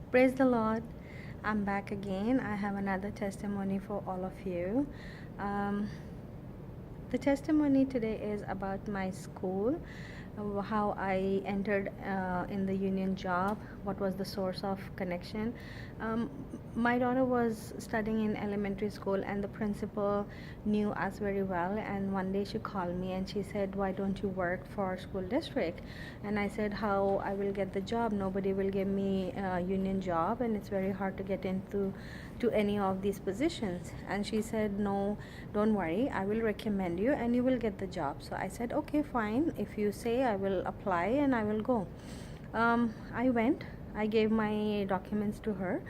Praise the Lord. I'm back again. I have another testimony for all of you. Um, the testimony today is about my school, how I entered in the union job, what was the source of connection. Um, my daughter was studying in elementary school, and the principal knew us very well. And one day she called me and she said, "Why don't you work for school district?" And I said, "How I will get the job? Nobody will give me a union job, and it's very hard to get into to any of these positions." And she said, "No, don't worry, I will recommend you and you will get the job." So I said, "Okay, fine, if you say, I will apply and I will go." I went, I gave my documents to her,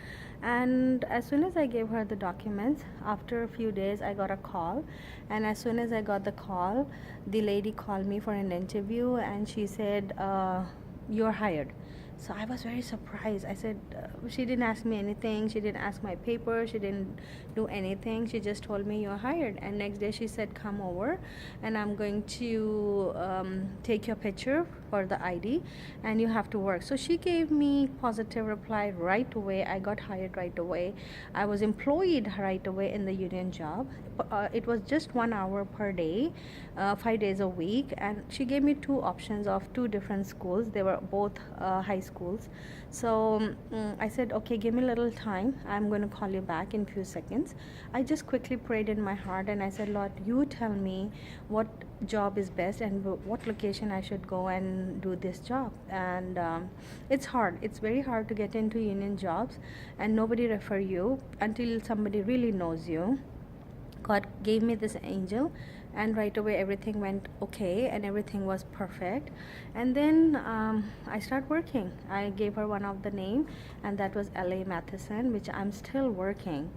and as soon as I gave her the documents, after a few days I got a call. And as soon as I got the call, the lady called me for an interview and she said, "You're hired." So I was very surprised. I said, she didn't ask me anything. She didn't ask my paper. She didn't do anything. She just told me, "You're hired." And next day she said, "Come over and I'm going to take your picture for the ID and you have to work." So she gave me positive reply right away. I got hired right away. I was employed right away in the union job. It was just 1 hour per day, 5 days a week. And she gave me two options of two different schools. They were both high schools. So I said, "Okay, give me a little time. I'm going to call you back in few seconds." I just quickly prayed in my heart and I said, "Lord, you tell me what job is best and what location I should go and do this job." And it's hard. It's very hard to get into union jobs and nobody refer you until somebody really knows you. God gave me this angel, and right away everything went okay and everything was perfect. And then I started working. I gave her one of the name, and that was LA Matheson, which I'm still working.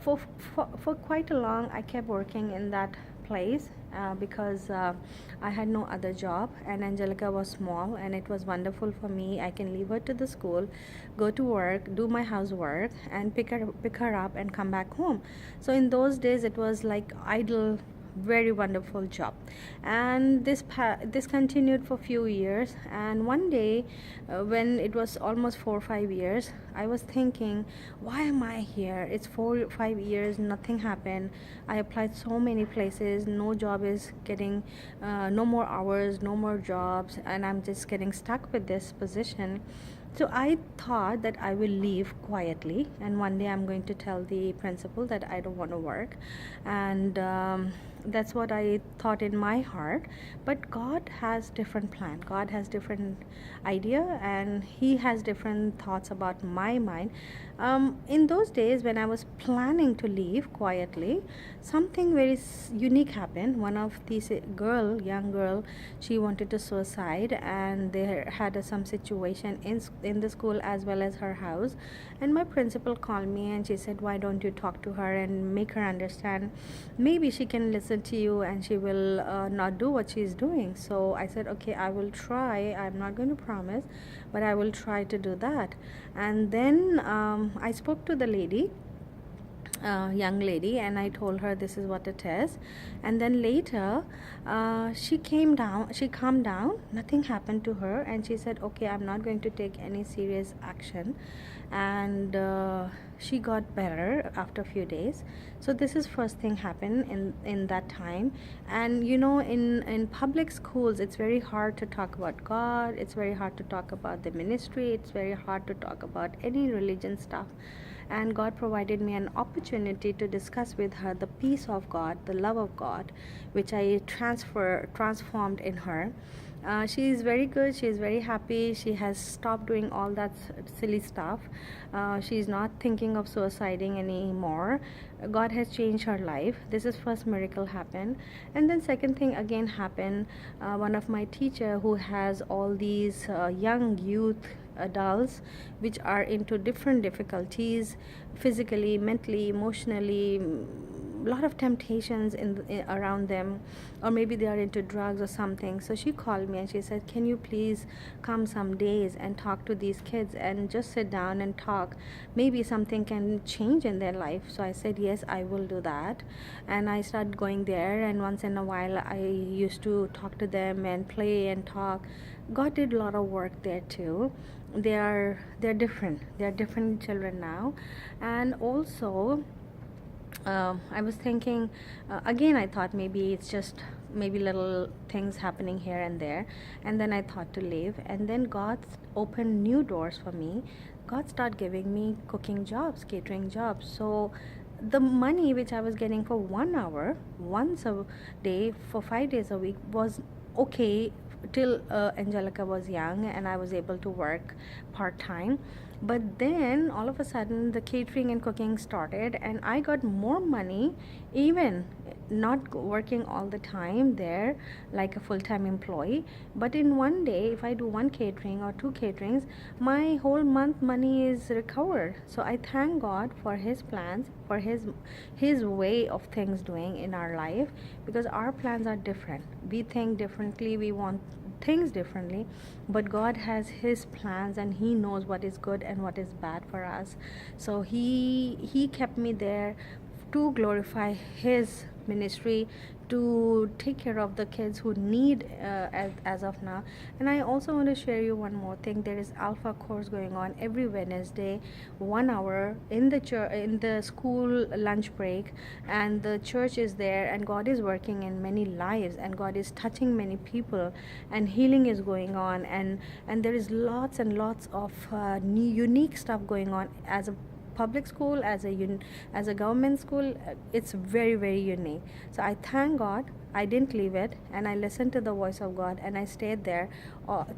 For quite a long, I kept working in that place because I had no other job, and Angelica was small, and it was wonderful for me. I can leave her to the school, go to work, do my housework, and pick her up and come back home. So in those days, it was like idle, very wonderful job. And this continued for few years. And one day, when it was almost 4 or 5 years, I was thinking, why am I here? It's 4 or 5 years, nothing happened. I applied so many places, no job is getting, no more hours, no more jobs, and I'm just getting stuck with this position. So I thought that I will leave quietly, and one day I'm going to tell the principal that I don't want to work. And that's what I thought in my heart. But God has different plan. God has different idea, and He has different thoughts about my mind. In those days when I was planning to leave quietly, something very unique happened. One of these young girl, she wanted to suicide, and they had some situation in the school as well as her house. And my principal called me and she said, "Why don't you talk to her and make her understand? Maybe she can listen to you and she will not do what she's doing." So I said, "Okay, I will try. I'm not going to promise, but I will try to do that." And then I spoke to the lady, young lady, and I told her this is what it is. And then later, she calmed down, nothing happened to her, and she said, "Okay, I'm not going to take any serious action." And she got better after a few days. So this is first thing happened in that time. And in public schools, it's very hard to talk about God, it's very hard to talk about the ministry, it's very hard to talk about any religion stuff. And God provided me an opportunity to discuss with her the peace of God, the love of God, which I transformed in her. She is very good. She is very happy. She has stopped doing all that silly stuff. She is not thinking of suiciding anymore. God has changed her life. This is first miracle happened. And then second thing again happened. One of my teacher who has all these young youth adults which are into different difficulties, physically, mentally, emotionally, lot of temptations around them, or maybe they are into drugs or something. So she called me and she said, "Can you please come some days and talk to these kids and just sit down and talk? Maybe something can change in their life." So I said, "Yes, I will do that." And I started going there, and once in a while I used to talk to them and play and talk. God did a lot of work there too. they're different. They're different children now. And also, I was thinking, again, I thought maybe it's just maybe little things happening here and there. And then I thought to leave. And then God opened new doors for me. God started giving me cooking jobs, catering jobs. So the money which I was getting for 1 hour, once a day, for 5 days a week, was okay till Angelica was young and I was able to work part time. But then all of a sudden the catering and cooking started, and I got more money, even not working all the time there like a full time employee. But in one day, if I do one catering or two caterings, my whole month money is recovered. So I thank God for His plans, for His way of things doing in our life, because our plans are different. We think differently, we want things differently, but God has His plans and He knows what is good and what is bad for us. So He kept me there to glorify His ministry, to take care of the kids who need, as of now. And I also want to share you one more thing. There is alpha course going on every Wednesday, 1 hour in the church, in the school lunch break, and the church is there, and God is working in many lives, and God is touching many people, and healing is going on, and there is lots and lots of new unique stuff going on. As a public school, as a government school, it's very, very unique. So I thank God I didn't leave it, and I listened to the voice of God, and I stayed there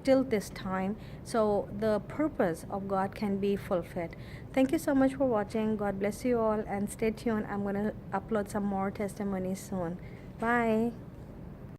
till this time, so the purpose of God can be fulfilled. Thank you so much for watching. God bless you all, and stay tuned. I'm going to upload some more testimonies soon. Bye.